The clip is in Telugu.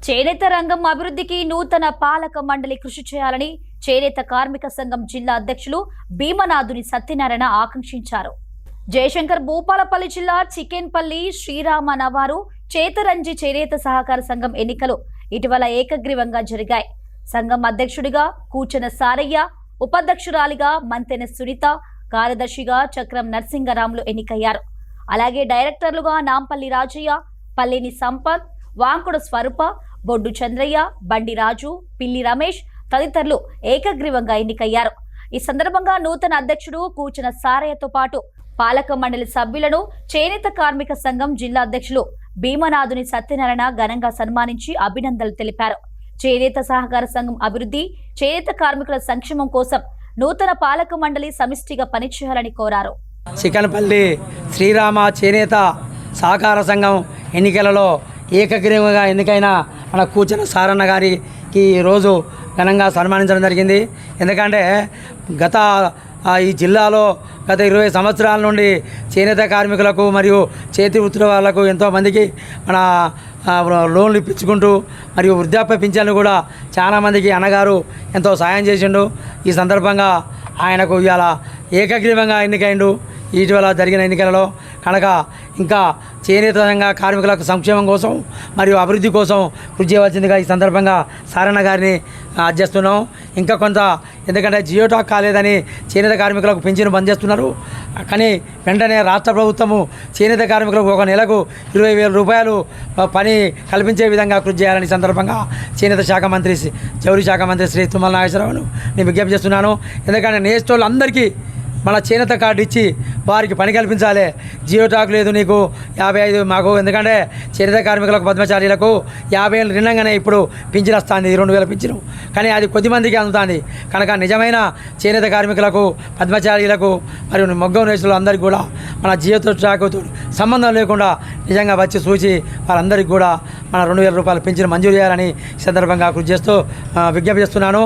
చేనేత రంగం అభివృద్ధికి నూతన పాలక మండలి కృషి చేయాలని చేనేత కార్మిక సంఘం జిల్లా అధ్యక్షులు భీమనాథుని సత్యనారాయణ ఆకాంక్షించారు. జయశంకర్ భూపాలపల్లి జిల్లా చికెన్పల్లి శ్రీరామ నవారు చేతరంజి చేనేత సహకార సంఘం ఎన్నికలు ఇటీవల ఏకగ్రీవంగా జరిగాయి. సంఘం అధ్యక్షుడిగా కూచన సారయ్య, ఉపాధ్యక్షురాలిగా మంతెన సునీత, కార్యదర్శిగా చక్రం నరసింగరాములు ఎన్నికయ్యారు. అలాగే డైరెక్టర్లుగా నాంపల్లి రాజయ్య, పల్లేని సంపత్, వాంకుడ స్వరూప, బొడ్డు చంద్రయ్య, బండి రాజు, పిల్లి రమేష్ తదితరులు ఏకగ్రీవంగా ఎన్నికయ్యారు. ఈ సందర్భంగా నూతన అధ్యక్షుడు కూచన సారయ్యతో పాటు పాలక మండలి సభ్యులను చేనేత కార్మిక సంఘం జిల్లా అధ్యక్షులు భీమనాథుని సత్యనారాయణ ఘనంగా సన్మానించి అభినందనలు తెలిపారు. చేనేత సహకార సంఘం అభివృద్ధి, చేనేత కార్మికుల సంక్షేమం కోసం నూతన పాలక మండలి సమిష్టిగా పనిచేయాలని కోరారు. చికెన్పల్లి శ్రీరామ చేనేత సహకార సంఘం ఎన్నికలలో ఏకగ్రీవంగా ఎన్నికైన మన కూచన సారన్న గారికి ఈరోజు ఘనంగా సన్మానించడం జరిగింది. ఎందుకంటే ఈ జిల్లాలో గత 20 సంవత్సరాల నుండి చేనేత కార్మికులకు మరియు చేతి వృత్తుల వాళ్లకు ఎంతోమందికి మన లోన్లు ఇప్పించుకుంటూ మరియు వృద్ధాప్య పింఛన్లు కూడా చాలామందికి అన్నగారు ఎంతో సాయం చేసిండు. ఈ సందర్భంగా ఆయనకు ఇవాళ ఏకగ్రీవంగా ఎన్నికైండు ఇటీవల జరిగిన ఎన్నికలలో. కనుక ఇంకా చేనేత రంగ కార్మికులకు సంక్షేమం కోసం మరియు అభివృద్ధి కోసం కృషి చేయవలసిందిగా ఈ సందర్భంగా సారన్న గారిని అర్జిస్తున్నాం. ఇంకా కొంత ఎందుకంటే జియోటాక్ కాలేదని చేనేత కార్మికులకు పింఛను బంద్ చేస్తున్నారు. కానీ వెంటనే రాష్ట్ర ప్రభుత్వము చేనేత కార్మికులకు ఒక నెలకు 20,000 రూపాయలు పని కల్పించే విధంగా కృషి చేయాలని సందర్భంగా చేనేత శాఖ మంత్రి జౌళి శాఖ మంత్రి శ్రీ తుమ్మల నాగేశ్వరరావును నేను విజ్ఞప్తి చేస్తున్నాను. ఎందుకంటే నేస్టోళ్ళు అందరికీ మన చేనేత కార్డు ఇచ్చి వారికి పని కల్పించాలి. జియోటాక్ లేదు నీకు 55 మాకు, ఎందుకంటే చేనేత కార్మికులకు పద్మచారీలకు 50 ఏళ్ళు నిండంగానే ఇప్పుడు పింఛను వస్తుంది, 2,000 పింఛను. కానీ అది కొద్దిమందికి అందుతుంది. కనుక నిజమైన చేనేత కార్మికులకు, పద్మచారీలకు మరియు మొగ్గం నేస్తులు అందరికీ కూడా మన జియోటాక్తో సంబంధం లేకుండా నిజంగా వచ్చి చూసి వారందరికీ కూడా మన 2,000 రూపాయల పింఛను మంజూరు చేయాలని సందర్భంగా కృషి చేస్తూ విజ్ఞప్తి చేస్తున్నాను.